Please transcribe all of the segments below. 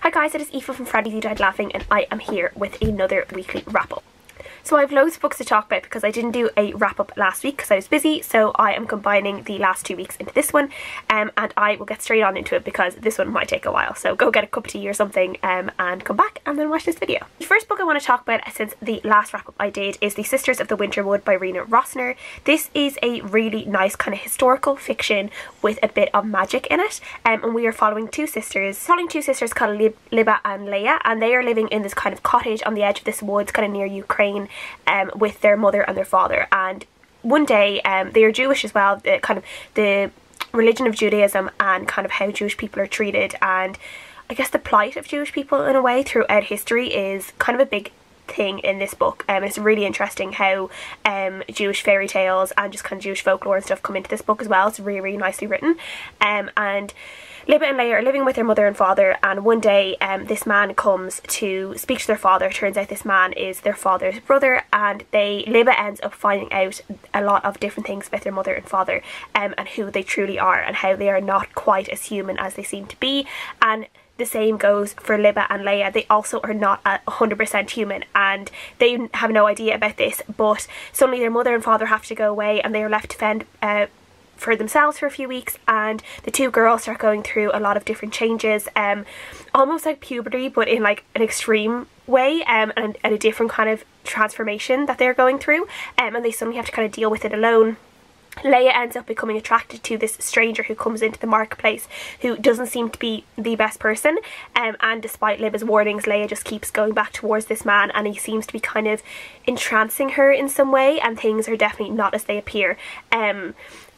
Hi guys, it is Aoife from Friday You Died Laughing and I am here with another weekly wrap up. So I have loads of books to talk about because I didn't do a wrap up last week because I was busy, so I am combining the last 2 weeks into this one, and I will get straight on into it because this one might take a while. So go get a cup of tea or something and come back and then watch this video. The first book I want to talk about since the last wrap up I did is The Sisters of the Winterwood by Rena Rossner. This is a really nice kind of historical fiction with a bit of magic in it, and we are following two sisters called Libba and Leia, and they are living in this kind of cottage on the edge of this woods kind of near Ukraine, with their mother and their father. And one day, they are Jewish as well, the religion of Judaism and kind of how Jewish people are treated, and I guess the plight of Jewish people in a way throughout history is kind of a big thing in this book. It's really interesting how Jewish fairy tales and just kind of Jewish folklore and stuff come into this book as well. It's really, really nicely written. And Libba and Leia are living with their mother and father, and one day this man comes to speak to their father. Turns out this man is their father's brother, and Libba ends up finding out a lot of different things about their mother and father, and who they truly are and how they are not quite as human as they seem to be. And the same goes for Libba and Leia. They also are not 100% human, and they have no idea about this, but suddenly their mother and father have to go away and they are left to fend for themselves for a few weeks, and the two girls start going through a lot of different changes, almost like puberty but in like an extreme way, and a different kind of transformation that they're going through, and they suddenly have to kind of deal with it alone. Leia ends up becoming attracted to this stranger who comes into the marketplace who doesn't seem to be the best person, and despite Libba's warnings, Leia just keeps going back towards this man, and he seems to be kind of entrancing her in some way, and things are definitely not as they appear.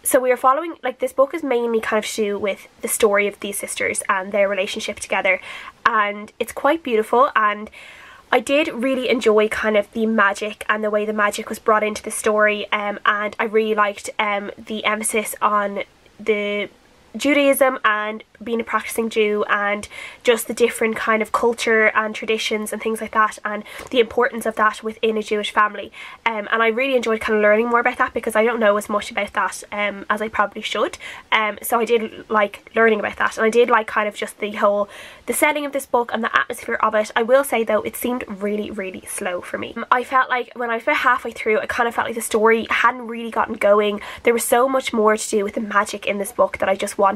So we are following, like, this book is mainly kind of to do with the story of these sisters and their relationship together, and it's quite beautiful, and I did really enjoy kind of the magic and the way the magic was brought into the story, and I really liked the emphasis on the Judaism and being a practicing Jew and just the different kind of culture and traditions and things like that, and the importance of that within a Jewish family, and I really enjoyed kind of learning more about that because I don't know as much about that as I probably should, so I did like learning about that, and I did like kind of just the setting of this book and the atmosphere of it. I will say though, it seemed really, really slow for me. I felt like when I was about halfway through, I kind of felt like the story hadn't really gotten going. There was so much more to do with the magic in this book that I just wanted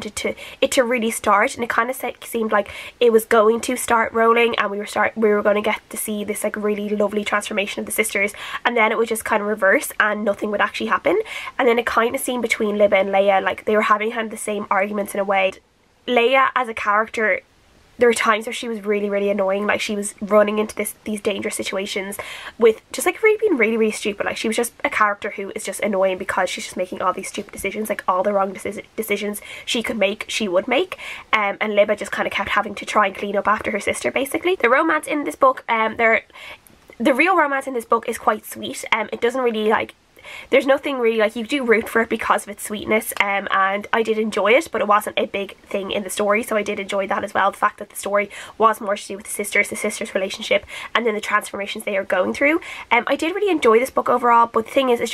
it to really start, and it kind of seemed like it was going to start rolling, and we were going to get to see this like really lovely transformation of the sisters, and then it would just kind of reverse and nothing would actually happen. And then it kind of seemed between Libba and Leia like they were having kind of the same arguments in a way. Leia as a character, there were times where she was really, really annoying. Like, she was running into these dangerous situations with just like really being really, really stupid. Like, she was just a character who is just annoying because she's just making all these stupid decisions, like all the wrong decisions she could make, she would make. And Libba just kind of kept having to try and clean up after her sister, basically. The romance in this book, the real romance in this book is quite sweet. It doesn't really like, there's nothing really, like, you do root for it because of its sweetness, and I did enjoy it, but it wasn't a big thing in the story, so I did enjoy that as well. The fact that the story was more to do with the sisters' relationship and then the transformations they are going through. I did really enjoy this book overall, but the thing is, it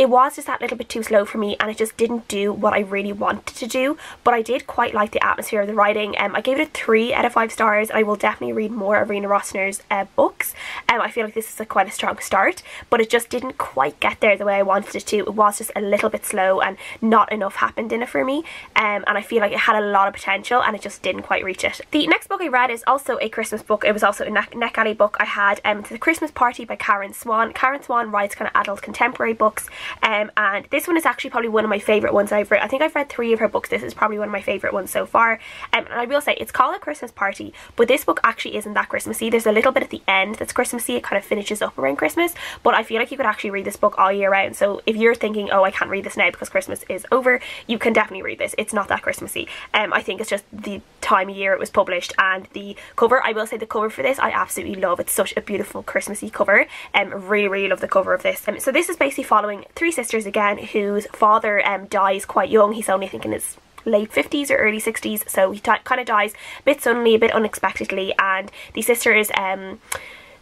was just that little bit too slow for me, and it just didn't do what I really wanted to do. But I did quite like the atmosphere of the writing. I gave it a 3 out of 5 stars, and I will definitely read more of Rena Rossner's books. I feel like this is quite a strong start, but it just didn't quite get there the way I wanted it to. It was just a little bit slow and not enough happened in it for me, and I feel like it had a lot of potential and it just didn't quite reach it. The next book I read is also a Christmas book. It was also a Neck Alley book. I had The Christmas Party by Swan. Swan writes kind of adult contemporary books, and this one is actually probably one of my favourite ones I've read. I think I've read 3 of her books. This is probably one of my favourite ones so far, and I will say it's called A Christmas Party, but this book actually isn't that Christmassy. There's a little bit at the end that's Christmassy. It kind of finishes up around Christmas, but I feel like you could actually read this book all year round. So if you're thinking, oh, I can't read this now because Christmas is over, you can definitely read this. It's not that Christmassy. I think it's just the time of year it was published, and the cover, I will say the cover for this I absolutely love. It's such a beautiful Christmassy cover. Really, really love the cover of this. So this is basically following 3 sisters again whose father dies quite young. He's only, I think, in his late 50s or early 60s, so he kind of dies a bit suddenly, a bit unexpectedly, and the sisters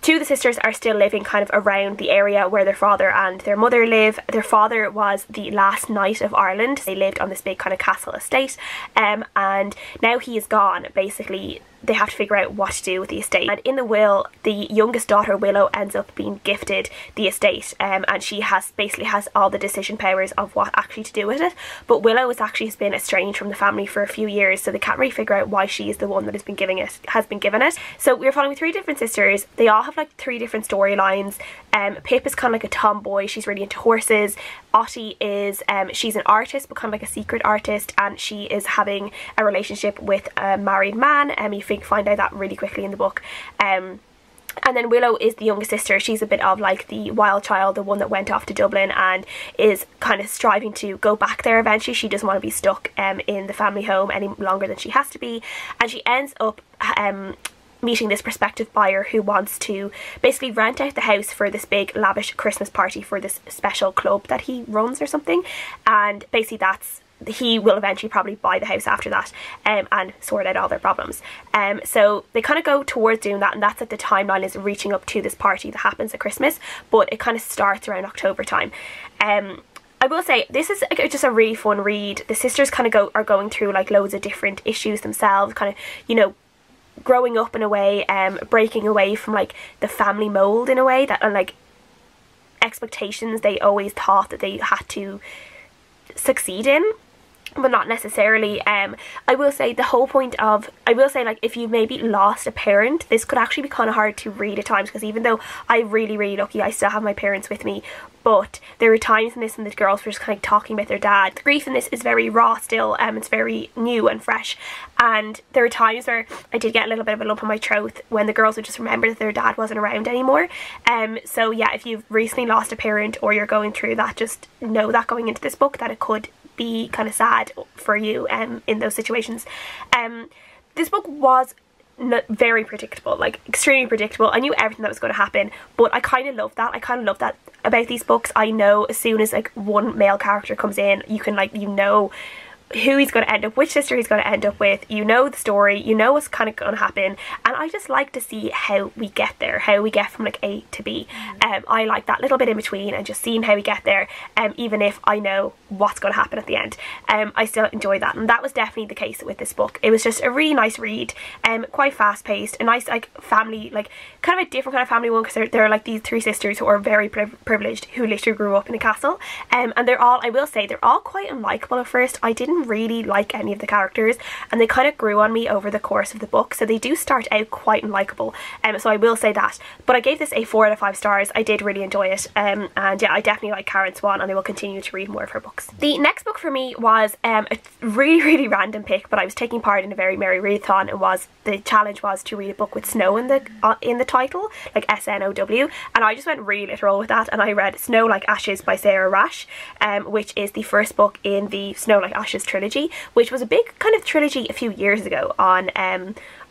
Two of the sisters are still living kind of around the area where their father and their mother live. Their father was the last knight of Ireland. They lived on this big kind of castle estate, and now he is gone. Basically, they have to figure out what to do with the estate. And in the will, the youngest daughter, Willow, ends up being gifted the estate, and she basically has all the decision powers of what actually to do with it. But Willow has been estranged from the family for a few years, so they can't really figure out why she is the one that has been given it. So we're following 3 different sisters. They all have like 3 different storylines. Pip is kind of like a tomboy. She's really into horses. Ottie is she's an artist, but kind of like a secret artist, and she is having a relationship with a married man. You find out that really quickly in the book. And then Willow is the youngest sister. She's a bit of like the wild child, the one that went off to Dublin and is kind of striving to go back there eventually. She doesn't want to be stuck in the family home any longer than she has to be, and she ends up meeting this prospective buyer who wants to basically rent out the house for this big lavish Christmas party for this special club that he runs or something. And basically he will eventually probably buy the house after that, and sort out all their problems. So they kind of go towards doing that, and that's like the timeline is reaching up to this party that happens at Christmas, but it kind of starts around October time. I will say this is just a really fun read. The sisters kind of are going through like loads of different issues themselves, kind of, you know, growing up in a way, breaking away from like the family mold in a way, that and like expectations they always thought that they had to succeed in, but not necessarily. I will say the whole point of, I will say like if you maybe lost a parent, this could actually be kind of hard to read at times, because even though I'm really lucky, I still have my parents with me, but there were times in this and the girls were just kind of talking about their dad. The grief in this is very raw still, it's very new and fresh, and there were times where I did get a little bit of a lump in my throat when the girls would just remember that their dad wasn't around anymore. So yeah, if you've recently lost a parent or you're going through that, just know that going into this book that it could be kind of sad for you in those situations. This book was very predictable, like extremely predictable. I knew everything that was going to happen, but I kind of love that. I kind of love that about these books. I know as soon as like one male character comes in, you can like, you know who he's going to end up, which sister he's going to end up with, you know the story, you know what's kind of going to happen, and I just like to see how we get there, how we get from like A to B. I like that little bit in between and just seeing how we get there, even if I know what's going to happen at the end. I still enjoy that, and that was definitely the case with this book. It was just a really nice read, quite fast paced, a nice like family, like kind of a different kind of family one, because they're like these 3 sisters who are very privileged, who literally grew up in a castle, and they're all, I will say, they're all quite unlikable at first. I didn't really like any of the characters, and they kind of grew on me over the course of the book, so they do start out quite unlikable, so I will say that. But I gave this a 4 out of 5 stars. I did really enjoy it, and yeah, I definitely like Karen Swan, and I will continue to read more of her books. The next book for me was a really random pick, but I was taking part in a very merry readathon, and the challenge was to read a book with snow in the title, like SNOW, and I just went really literal with that, and I read Snow Like Ashes by Sara Raasch, which is the first book in the Snow Like Ashes trilogy, which was a big kind of trilogy a few years ago on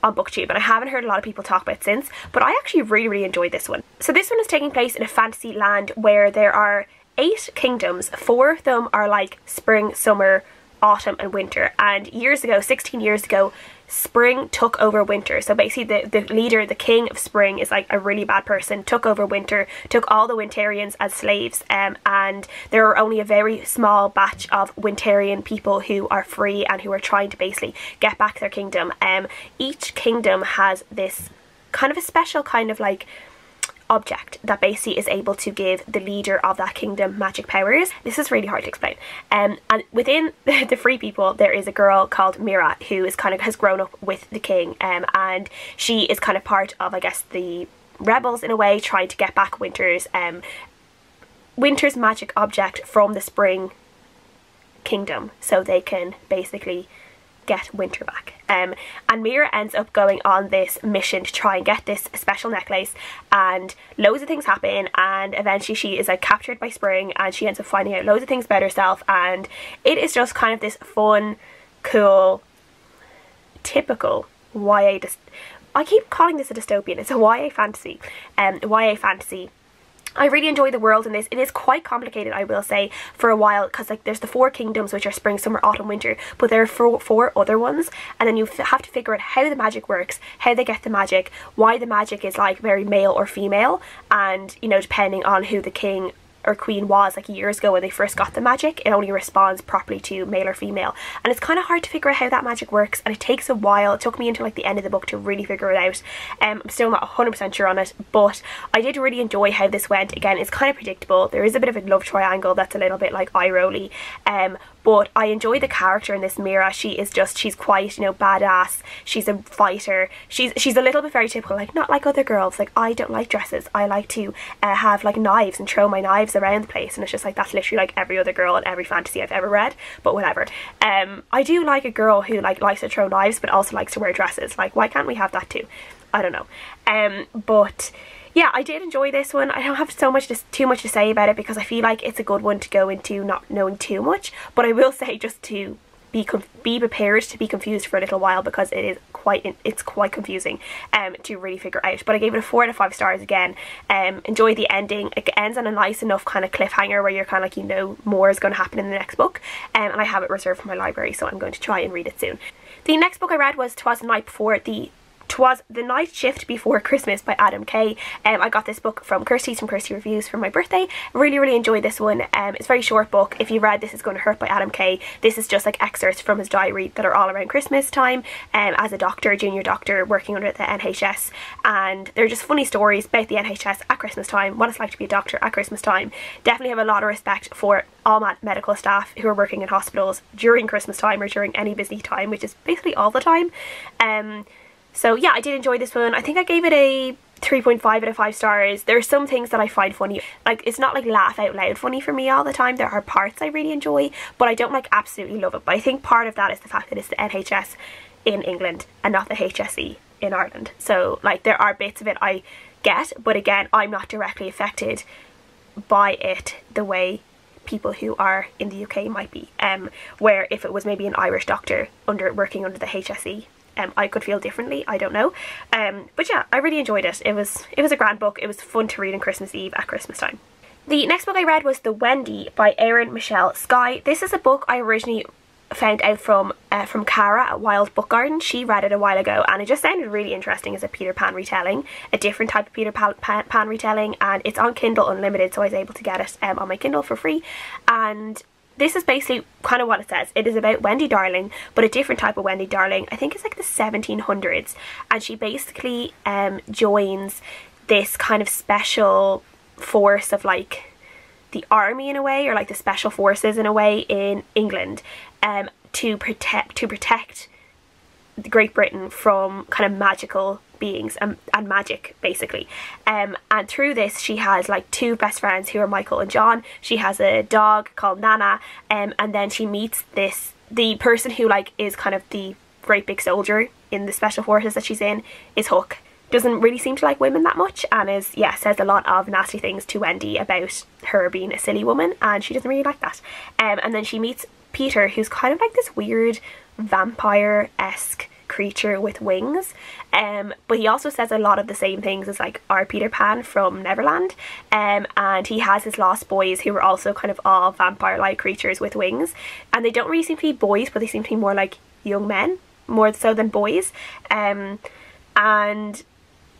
BookTube, and I haven't heard a lot of people talk about it since, but I actually really enjoyed this one. So this one is taking place in a fantasy land where there are 8 kingdoms. 4 of them are like spring, summer, autumn and winter, and 16 years ago, spring took over winter. So basically the leader, the king of spring, is like a really bad person, took over winter, took all the Winterians as slaves, and there are only a very small batch of Winterian people who are free and who are trying to basically get back their kingdom. Each kingdom has this kind of a special kind of like object that basically is able to give the leader of that kingdom magic powers. This is really hard to explain, and within the free people there is a girl called Mira who is kind of has grown up with the king, and she is kind of part of, I guess, the rebels in a way, trying to get back Winter's magic object from the spring kingdom so they can basically get Winter back. And Mira ends up going on this mission to try and get this special necklace, and loads of things happen, and eventually she is like captured by Spring, and she ends up finding out loads of things about herself, and it is just kind of this fun, cool, typical YA, I keep calling this a dystopian, it's a YA fantasy, I really enjoy the world in this. It is quite complicated, I will say, for a while, because like there's the 4 kingdoms, which are spring, summer, autumn, winter, but there are 4 other ones, and then you have to figure out how the magic works, how they get the magic, why the magic is like very male or female, and you know, depending on who the king or queen was like years ago when they first got the magic. It only responds properly to male or female, and it's kind of hard to figure out how that magic works, and it takes a while. It took me until like the end of the book to really figure it out. I'm still not 100% sure on it, but I did really enjoy how this went. Again, it's kind of predictable. There is a bit of a love triangle that's a little bit like eye-rolly, but I enjoy the character in this. Mira, she's quite, you know, badass. She's a fighter. She's a little bit very typical, like not like other girls. Like, I don't like dresses. I like to have like knives and throw my knives around the place, and it's just like that's literally like every other girl in every fantasy I've ever read. But whatever. I do like a girl who like likes to throw knives but also likes to wear dresses. Like, why can't we have that too? I don't know. But yeah, I did enjoy this one. I don't have too much to say about it because I feel like it's a good one to go into not knowing too much. But I will say, just to be prepared to be confused for a little while, because it's quite confusing to really figure out. But I gave it a 4 out of 5 stars again. Enjoy the ending. It ends on a nice enough kind of cliffhanger where you're kind of like, you know, more is going to happen in the next book. And I have it reserved for my library, so I'm going to try and read it soon. The next book I read was Twas the Night Shift Before Christmas by Adam Kay. I got this book from Kirsty's, from Kirsty Reviews, for my birthday. Really enjoyed this one. It's a very short book. If you read This Is Going to Hurt by Adam Kay, this is just like excerpts from his diary that are all around Christmas time, as a doctor, junior doctor working under the NHS, and they're just funny stories about the NHS at Christmas time, what it's like to be a doctor at Christmas time. Definitely have a lot of respect for all medical staff who are working in hospitals during Christmas time or during any busy time, which is basically all the time. So yeah, I did enjoy this one. I think I gave it a 3.5 out of 5 stars. There are some things that I find funny. Like, it's not like laugh out loud funny for me all the time. There are parts I really enjoy, but I don't like absolutely love it. But I think part of that is the fact that it's the NHS in England and not the HSE in Ireland. So like, there are bits of it I get, but again, I'm not directly affected by it the way people who are in the UK might be. Where if it was maybe an Irish doctor working under the HSE, I could feel differently. I don't know. But yeah, I really enjoyed it. It was a grand book. It was fun to read on Christmas Eve at Christmas time. The next book I read was The Wendy by Erin Michelle Skye. This is a book I originally found out from Cara at Wild Book Garden. She read it a while ago and it just sounded really interesting as a Peter Pan retelling, a different type of Peter Pan retelling, and it's on Kindle Unlimited, so I was able to get it on my Kindle for free. And this is basically kind of what it says. It is about Wendy Darling, but a different type of Wendy Darling. I think it's like the 1700s, and she basically joins this kind of special force of like the army in a way, or like the special forces in a way in England, to protect Great Britain from kind of magical beings and magic, basically. And through this she has like 2 best friends who are Michael and John. She has a dog called Nana, and then she meets the person who like is kind of the great big soldier in the special forces that she's in, is Hook. Doesn't really seem to like women that much, and says a lot of nasty things to Wendy about her being a silly woman, and she doesn't really like that. And then she meets Peter, who's kind of like this weird vampire-esque creature with wings, but he also says a lot of the same things as like our Peter Pan from Neverland, and he has his lost boys who are also kind of all vampire-like creatures with wings, and they don't really seem to be boys, but they seem to be more like young men, more so than boys, and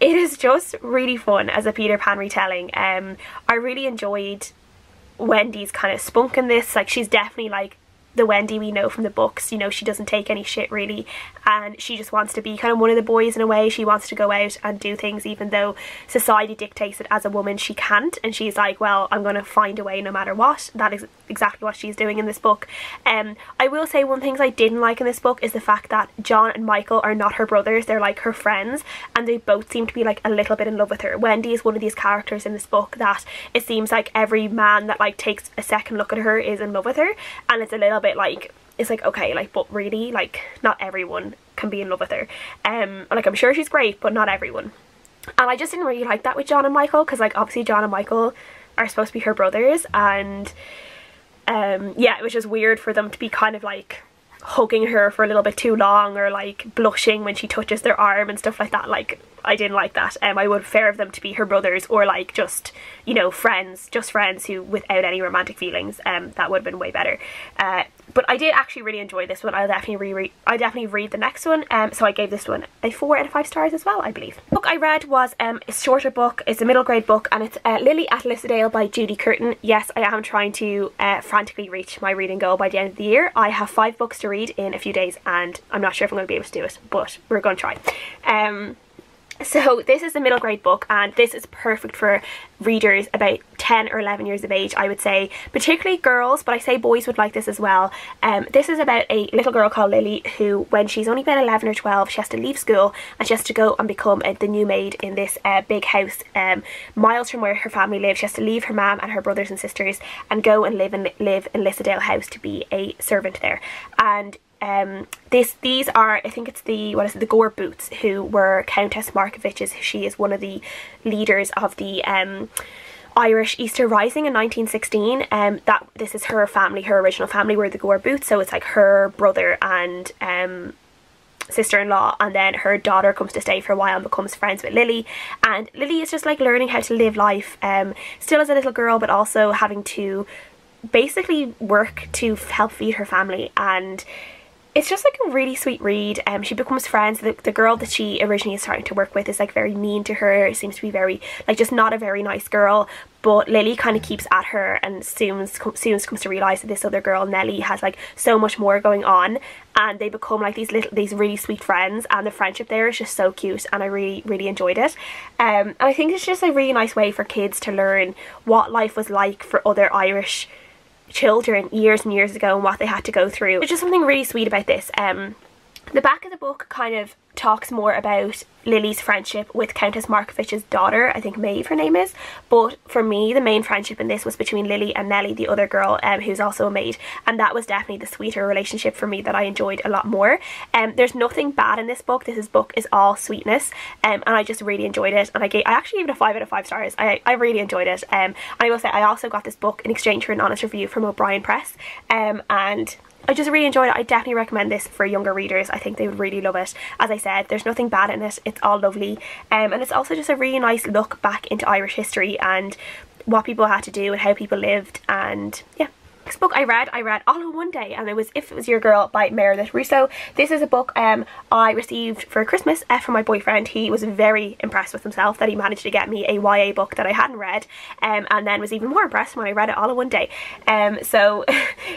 it is just really fun as a Peter Pan retelling. I really enjoyed Wendy's kind of spunk in this. Like, she's definitely like the Wendy we know from the books. You know, she doesn't take any shit really, and she just wants to be kind of one of the boys in a way. She wants to go out and do things even though society dictates that as a woman she can't, and she's like, well, I'm going to find a way no matter what. That is exactly what she's doing in this book. I will say one thing I didn't like in this book is the fact that John and Michael are not her brothers, they're like her friends, and they both seem to be like a little bit in love with her. Wendy is one of these characters in this book that it seems like every man that like takes a second look at her is in love with her, and it's a little bit like, it's like, okay, like, but really, like, not everyone can be in love with her. Like, I'm sure she's great, but not everyone. And I just didn't really like that with John and Michael, because like obviously John and Michael are supposed to be her brothers, and yeah, it was just weird for them to be kind of like hugging her for a little bit too long, or like blushing when she touches their arm and stuff like that. Like, I didn't like that. I would prefer them to be her brothers, or like just, you know, friends, just friends who without any romantic feelings. That would have been way better. But I did actually really enjoy this one. I'll definitely read the next one. So I gave this one a 4 out of 5 stars as well, I believe. The book I read was a shorter book. It's a middle grade book, and it's Lily at Lissadell by Judi Curtin. Yes, I am trying to frantically reach my reading goal by the end of the year. I have 5 books to read in a few days, and I'm not sure if I'm going to be able to do it, but we're going to try. So this is a middle grade book, and this is perfect for readers about 10 or 11 years of age, I would say, particularly girls, but I say boys would like this as well. This is about a little girl called Lily who, when she's only about 11 or 12, she has to leave school and she has to go and become the new maid in this big house miles from where her family lives. She has to leave her mum and her brothers and sisters and go and live in Lissadell House to be a servant there. And these are, I think it's the Gore Boots, who were Countess Markovich's. She is one of the leaders of the Irish Easter Rising in 1916. This is her family, her original family were the Gore Boots, so it's like her brother and sister-in-law, and then her daughter comes to stay for a while and becomes friends with Lily, and Lily is just like learning how to live life, still as a little girl, but also having to basically work to help feed her family. And it's just like a really sweet read. She becomes friends. The girl that she originally is starting to work with is like very mean to her, seems to be very, like, just not a very nice girl, but Lily kind of keeps at her and soon comes to realise that this other girl, Nellie, has like so much more going on, and they become like these really sweet friends, and the friendship there is just so cute, and I really enjoyed it. And I think it's just a really nice way for kids to learn what life was like for other Irish children years and years ago and what they had to go through. There's just something really sweet about this. The back of the book kind of talks more about Lily's friendship with Countess Markovich's daughter, I think Maeve her name is, but for me the main friendship in this was between Lily and Nellie, the other girl who's also a maid, and that was definitely the sweeter relationship for me that I enjoyed a lot more. There's nothing bad in this book. This book is all sweetness, and I just really enjoyed it, and I actually gave it a 5 out of 5 stars. I really enjoyed it. And I will say I also got this book in exchange for an honest review from O'Brien Press, and I just really enjoyed it. I definitely recommend this for younger readers. I think they would really love it. As I said, there's nothing bad in it. It's all lovely. And it's also just a really nice look back into Irish history and what people had to do and how people lived. And yeah. Next book I read all in one day, and it was If It Was Your Girl by Meredith Russo. This is a book I received for Christmas from my boyfriend. He was very impressed with himself that he managed to get me a YA book that I hadn't read, and then was even more impressed when I read it all in one day. So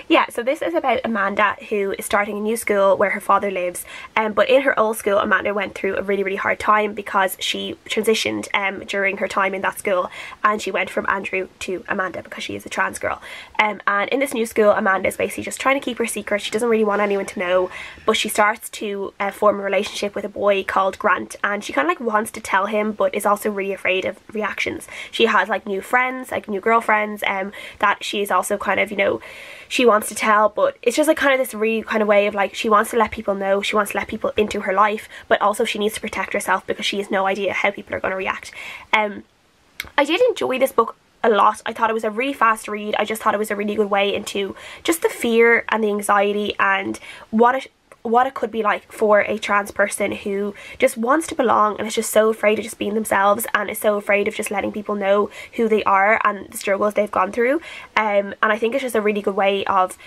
yeah, so this is about Amanda, who is starting a new school where her father lives, but in her old school Amanda went through a really hard time because she transitioned during her time in that school, and she went from Andrew to Amanda because she is a trans girl, and in this new school Amanda is basically just trying to keep her secret. She doesn't really want anyone to know, but she starts to form a relationship with a boy called Grant, and she kind of like wants to tell him but is also really afraid of reactions. She has like new friends, like new girlfriends, that she is also kind of, you know, she wants to tell, but it's just like kind of this really kind of way of like, she wants to let people know, she wants to let people into her life, but also she needs to protect herself because she has no idea how people are going to react. I did enjoy this book a lot. I thought it was a really fast read. I just thought it was a really good way into just the fear and the anxiety and what it could be like for a trans person who just wants to belong and is just so afraid of just being themselves and is so afraid of just letting people know who they are and the struggles they've gone through. And I think it's just a really good way of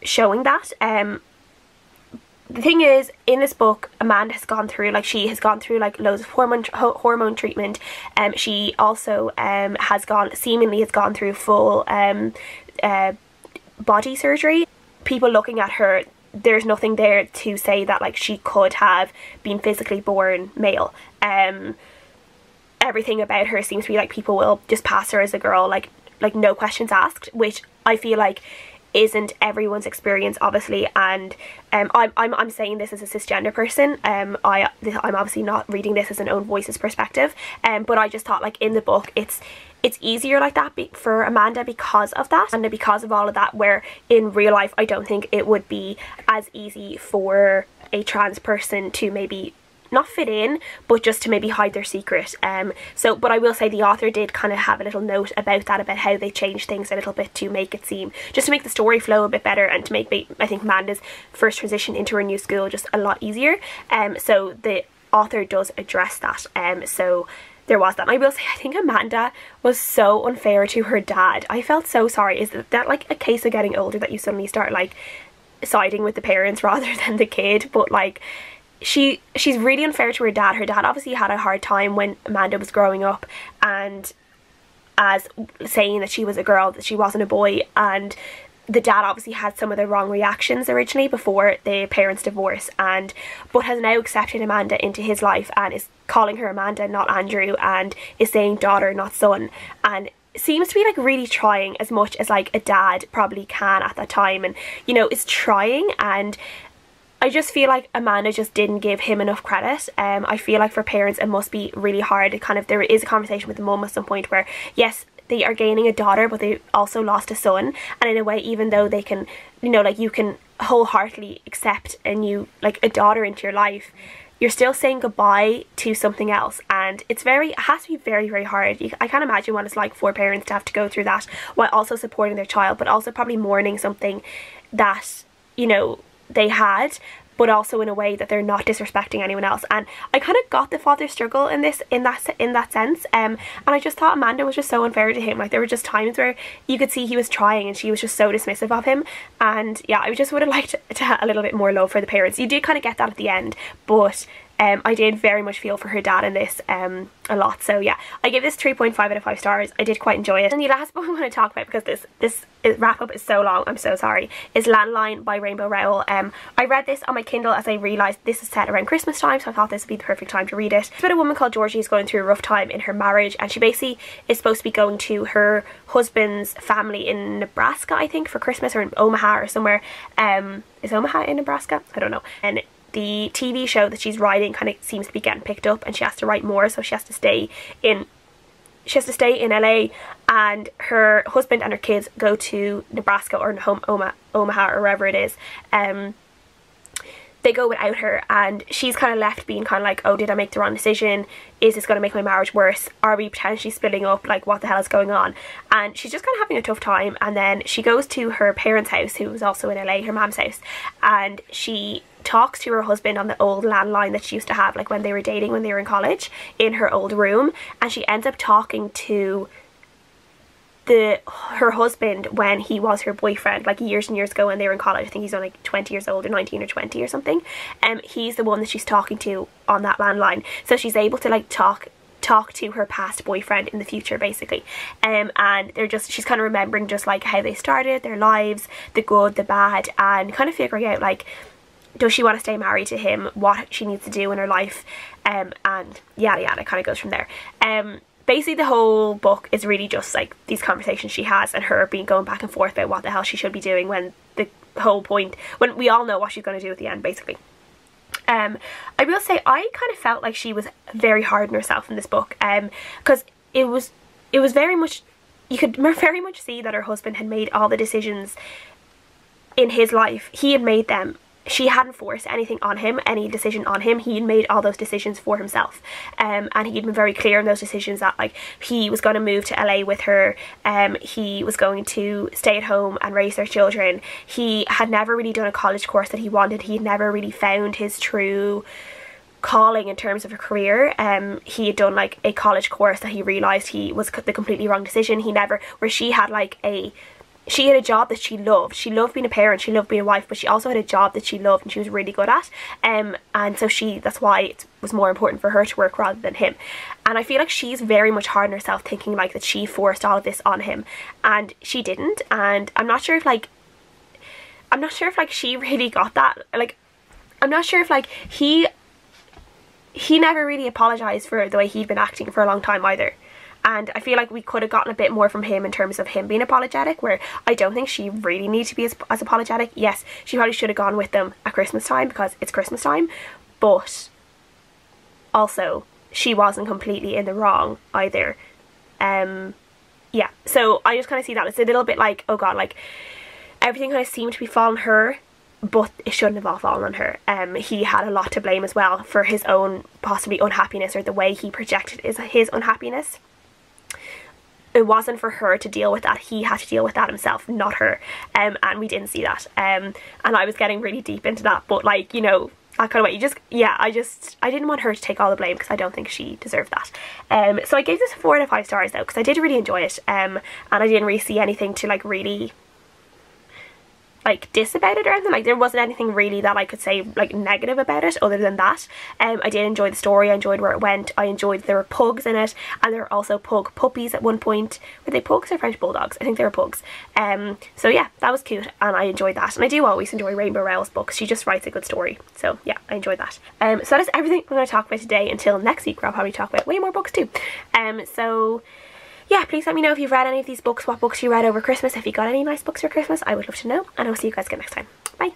showing that. The thing is, in this book, Amanda has gone through, like, she has gone through like loads of hormone treatment. She also seemingly has gone through full body surgery. People looking at her, there's nothing there to say that like she could have been physically born male. Everything about her seems to be like people will just pass her as a girl, like no questions asked, which I feel like isn't everyone's experience, obviously. And I'm saying this as a cisgender person. I'm obviously not reading this as an own voices perspective, but I just thought like in the book it's easier like that for Amanda because of that and because of all of that, where in real life I don't think it would be as easy for a trans person to maybe not fit in, but just to maybe hide their secret. But I will say the author did kind of have a little note about that, about how they changed things a little bit to make it seem, just to make the story flow a bit better and to make, I think, Amanda's first transition into her new school just a lot easier. So the author does address that. So there was that. And I will say, I think Amanda was so unfair to her dad. I felt so sorry. Is that like a case of getting older, that you suddenly start like siding with the parents rather than the kid, but like she's really unfair to her dad. Her dad obviously had a hard time when Amanda was growing up, and as saying that she was a girl, that she wasn't a boy, and the dad obviously had some of the wrong reactions originally before the parents' divorce, but has now accepted Amanda into his life and is calling her Amanda, not Andrew, and is saying daughter, not son, and seems to be like really trying as much as like a dad probably can at that time, and you know, is trying. And I just feel like Amanda just didn't give him enough credit. I feel like for parents it must be really hard. Kind of, there is a conversation with the mum at some point where yes, they are gaining a daughter, but they also lost a son, and in a way, even though they can, you know, like you can wholeheartedly accept a new, like a daughter into your life, you're still saying goodbye to something else, and it has to be very, very hard. I can't imagine what it's like for parents to have to go through that while also supporting their child, but also probably mourning something that, you know, they had, but also in a way that they're not disrespecting anyone else. And I kind of got the father struggle in this, in that sense, and I just thought Amanda was just so unfair to him. Like, there were just times where you could see he was trying and she was just so dismissive of him, and yeah, I just would have liked to have a little bit more love for the parents. You did kind of get that at the end, but I did very much feel for her dad in this a lot. So yeah, I gave this 3.5 out of 5 stars. I did quite enjoy it. And the last book I'm going to talk about, because this wrap up is so long, I'm so sorry, is Landline by Rainbow Rowell. I read this on my Kindle as I realised this is set around Christmas time, so I thought this would be the perfect time to read it. It's about a woman called Georgie who's going through a rough time in her marriage, and she basically is supposed to be going to her husband's family in Nebraska, I think, for Christmas, or in Omaha or somewhere. Is Omaha in Nebraska? I don't know. And the TV show that she's writing kind of seems to be getting picked up, and she has to write more, so she has to stay in LA, and her husband and her kids go to Nebraska or Omaha or wherever it is. They go without her, and she's kind of left being kind of like, oh, did I make the wrong decision? Is this going to make my marriage worse? Are we potentially splitting up? Like, what the hell is going on? And she's just kind of having a tough time. And then she goes to her parents' house, who was also in LA, her mom's house, and she talks to her husband on the old landline that she used to have, like when they were dating, when they were in college, in her old room. And she ends up talking to her husband when he was her boyfriend, like years and years ago when they were in college. I think he's on like 20 years old, or 19 or 20 or something. He's the one that she's talking to on that landline, so she's able to like talk to her past boyfriend in the future, basically. And she's kind of remembering just like how they started their lives, the good, the bad, and kind of figuring out like, does she want to stay married to him, what she needs to do in her life, and yada yada. It kind of goes from there. Basically the whole book is really just like these conversations she has, and her going back and forth about what the hell she should be doing, when the whole point, when we all know what she's going to do at the end, basically. I will say I kind of felt like she was very hard on herself in this book, because it was very much, you could very much see that her husband had made all the decisions in his life. He had made them. She hadn't forced anything on him, any decision on him. He had made all those decisions for himself, and he'd been very clear in those decisions that like he was going to move to LA with her, he was going to stay at home and raise their children. He had never really done a college course that he wanted. He had never really found his true calling in terms of a career. He had done like a college course that he realised he was the completely wrong decision. She had a job that she loved. She loved being a parent, she loved being a wife, but she also had a job that she loved and she was really good at. And so that's why it was more important for her to work rather than him. And I feel like she's very much hard on herself, thinking like that she forced all of this on him, and she didn't. And I'm not sure if she really got that. Like, I'm not sure if like he never really apologized for the way he'd been acting for a long time either. And I feel like we could have gotten a bit more from him in terms of him being apologetic, where I don't think she really needs to be as apologetic. Yes, she probably should have gone with them at Christmas time because it's Christmas time, but also she wasn't completely in the wrong either. Yeah, so I just kind of see that it's a little bit like, oh god, like everything kind of seemed to be falling on her, but it shouldn't have all fallen on her. He had a lot to blame as well for his own possibly unhappiness, or the way he projected his unhappiness. It wasn't for her to deal with that. He had to deal with that himself, not her. And we didn't see that. And I was getting really deep into that, but like, you know, that kind of way. I didn't want her to take all the blame because I don't think she deserved that. So I gave this 4 out of 5 stars though, because I did really enjoy it. And I didn't really see anything to like really like diss about it or anything. Like there wasn't anything really that I could say like negative about it other than that. I did enjoy the story, I enjoyed where it went, I enjoyed there were pugs in it, and there were also pug puppies at one point. Were they pugs or French bulldogs? I think they were pugs. So yeah, that was cute and I enjoyed that, and I do always enjoy Rainbow Rowell's books. She just writes a good story, so yeah, I enjoyed that. So that is everything I'm going to talk about today. Until next week where I'll probably talk about way more books too. So yeah, please let me know if you've read any of these books, what books you read over Christmas. If you got any nice books for Christmas, I would love to know, and I'll see you guys again next time. Bye.